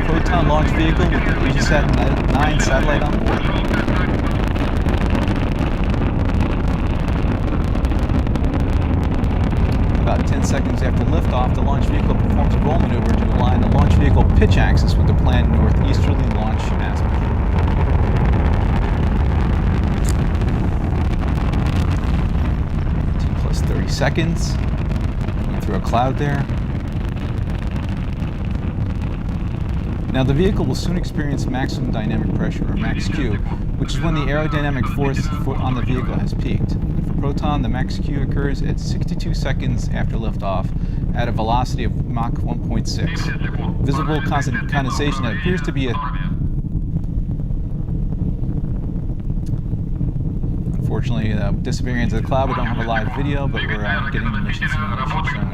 Proton launch vehicle with the AsiaSat-9 satellite on board. About 10 seconds after liftoff, the launch vehicle performs a roll maneuver to align the launch vehicle pitch axis with the planned northeasterly launch azimuth. Plus 30 seconds. Going through a cloud there. Now the vehicle will soon experience maximum dynamic pressure, or max Q, which is when the aerodynamic force on the vehicle has peaked. For Proton, the max Q occurs at 62 seconds after liftoff at a velocity of Mach 1.6. Visible condensation that appears to be unfortunately disappearing into the cloud. We don't have a live video, but we're getting the mission simulation shown.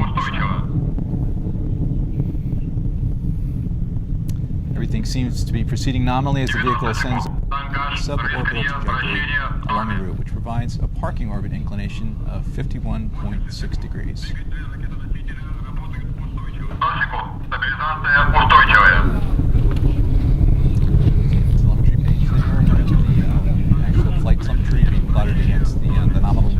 Everything seems to be proceeding nominally as the vehicle ascends a suborbital trajectory along the route, which provides a parking orbit inclination of 51.6 degrees. Telemetry page there, the actual flight telemetry being plotted against the nominal.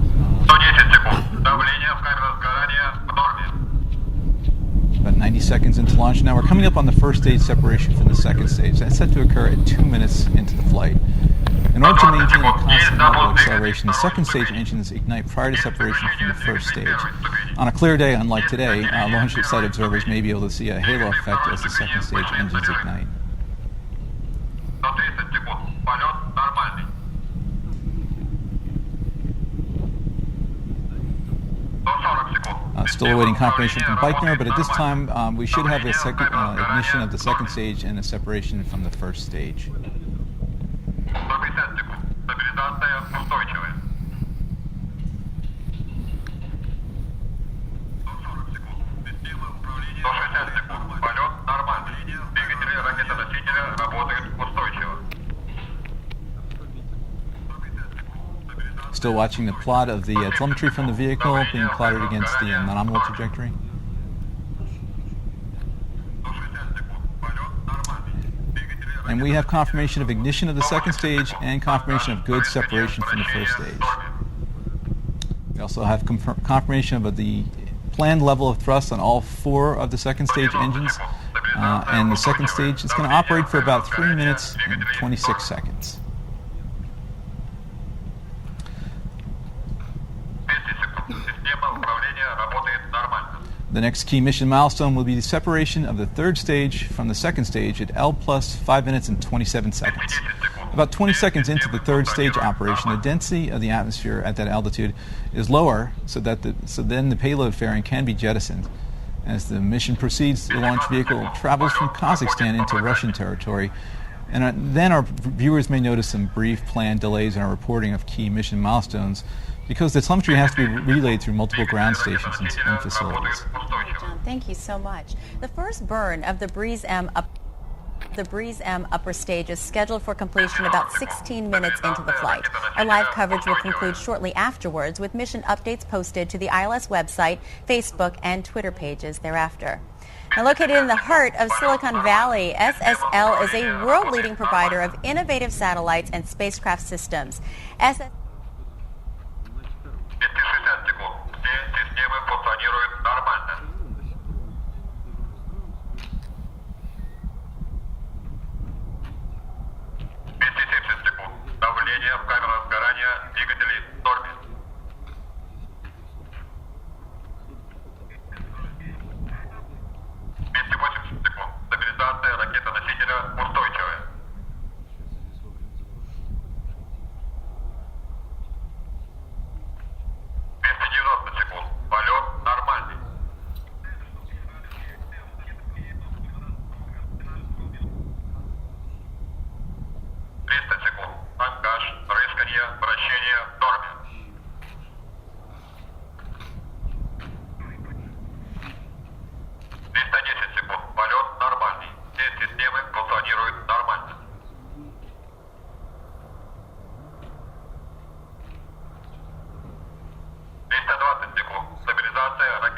About 90 seconds into launch. Now we're coming up on the first stage separation from the second stage. That's set to occur at 2 minutes into the flight. In order to maintain a constant level of acceleration, the second stage engines ignite prior to separation from the first stage. On a clear day, unlike today, launch site observers may be able to see a halo effect as the second stage engines ignite. Still awaiting confirmation from Baikonur, but at this time we should have a second ignition of the second stage and a separation from the first stage. Still watching the plot of the telemetry from the vehicle being plotted against the nominal trajectory. And we have confirmation of ignition of the second stage and confirmation of good separation from the first stage. We also have confirmation of the planned level of thrust on all 4 of the second stage engines. And the second stage is going to operate for about 3 minutes and 26 seconds. The next key mission milestone will be the separation of the third stage from the second stage at L plus 5 minutes and 27 seconds. About 20 seconds into the third stage operation, the density of the atmosphere at that altitude is lower, so then the payload fairing can be jettisoned. As the mission proceeds, the launch vehicle travels from Kazakhstan into Russian territory, and then our viewers may notice some brief planned delays in our reporting of key mission milestones, because the telemetry has to be relayed through multiple ground stations and facilities. John, thank you so much. The first burn of the Breeze M upper stage is scheduled for completion about 16 minutes into the flight. Our live coverage will conclude shortly afterwards, with mission updates posted to the ILS website, Facebook, and Twitter pages thereafter. Now, located in the heart of Silicon Valley, SSL is a world-leading provider of innovative satellites and spacecraft systems.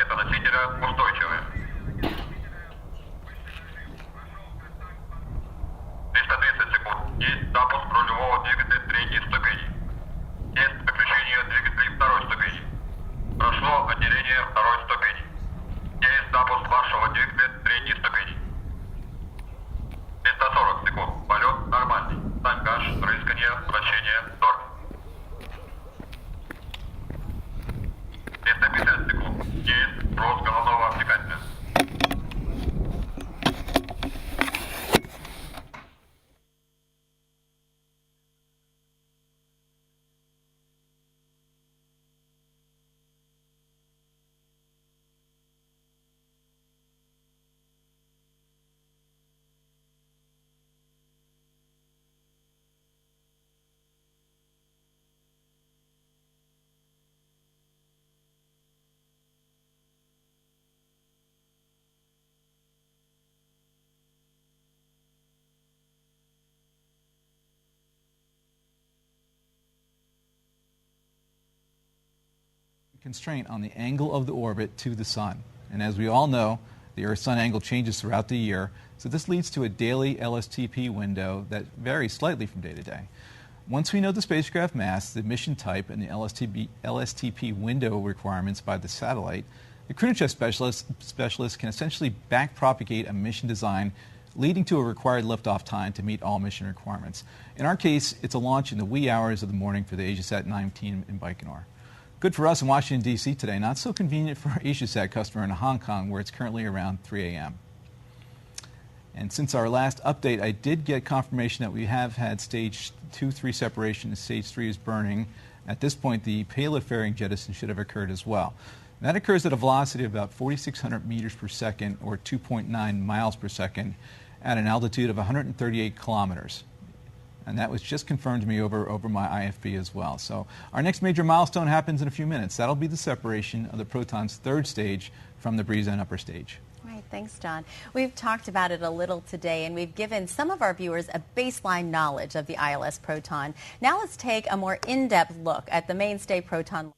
Ракета носителя устойчивая. 330 секунд. Есть запуск рулевого двигателя третьей ступени. Есть выключение двигателей второй ступени. Прошло отделение второй ступени. Есть запуск вашего двигателя третьей ступени. 340 секунд. Полет нормальный. Тангаж, рыскание, вращение, норм. 350 секунд. Есть сброс головного обтекателя. Constraint on the angle of the orbit to the Sun. And as we all know, the Earth-Sun angle changes throughout the year, so this leads to a daily LSTP window that varies slightly from day to day. Once we know the spacecraft mass, the mission type, and the LSTP window requirements by the satellite, the crewmanship specialist can essentially backpropagate a mission design, leading to a required liftoff time to meet all mission requirements. In our case, it's a launch in the wee hours of the morning for the AsiaSat-9 team in Baikonur. Good for us in Washington, D.C. today, not so convenient for our AsiaSat customer in Hong Kong, where it's currently around 3 a.m. And since our last update, I did get confirmation that we have had stage 2-3 separation, and stage 3 is burning. At this point, the payload fairing jettison should have occurred as well. And that occurs at a velocity of about 4,600 meters per second, or 2.9 miles per second, at an altitude of 138 kilometers. And that was just confirmed to me over my IFB as well. So our next major milestone happens in a few minutes. That'll be the separation of the Proton's third stage from the Breeze M upper stage. Right, thanks, John. We've talked about it a little today, and we've given some of our viewers a baseline knowledge of the ILS Proton. Now let's take a more in-depth look at the mainstay Proton.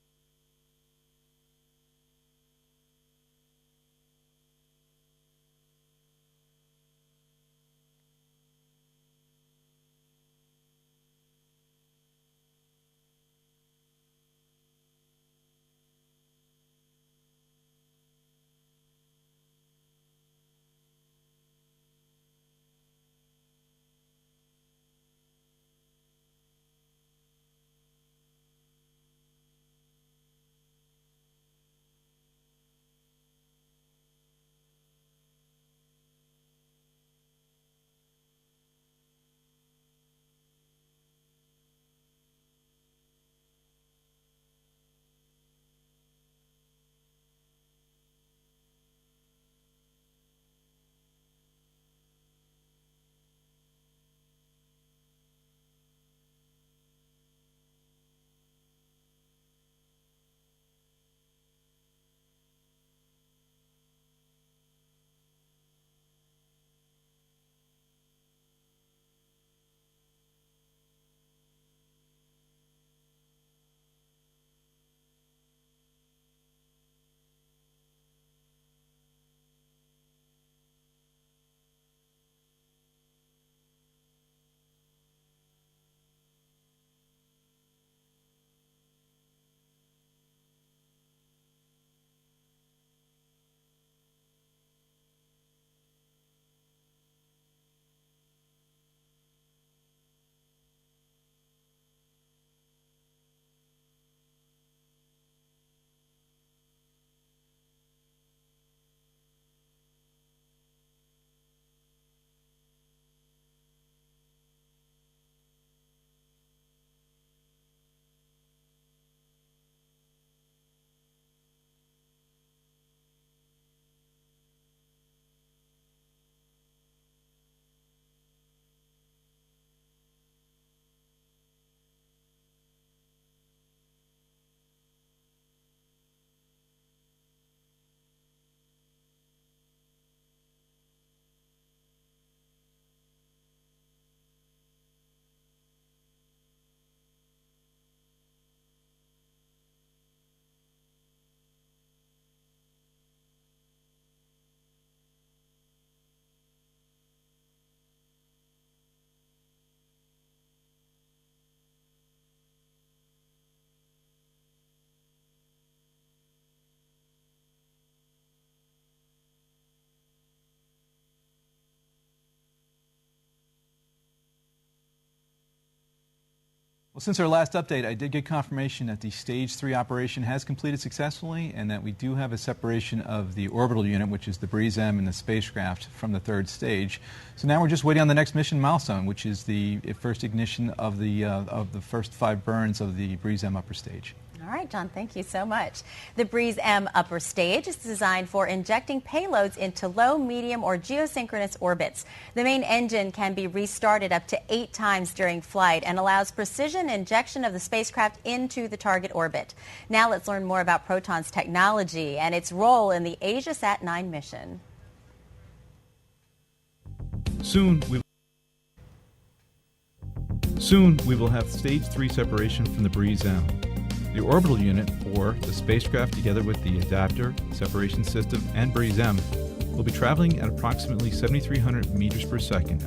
Well, since our last update, I did get confirmation that the Stage 3 operation has completed successfully and that we do have a separation of the orbital unit, which is the Breeze M and the spacecraft, from the third stage. So now we're just waiting on the next mission milestone, which is the first ignition of the first 5 burns of the Breeze M upper stage. All right, John, thank you so much. The Breeze M upper stage is designed for injecting payloads into low, medium, or geosynchronous orbits. The main engine can be restarted up to 8 times during flight and allows precision injection of the spacecraft into the target orbit. Now let's learn more about Proton's technology and its role in the AsiaSat-9 mission. Soon we will have Stage 3 separation from the Breeze M. The orbital unit, or the spacecraft together with the adapter, separation system, and Breeze M, will be traveling at approximately 7,300 meters per second at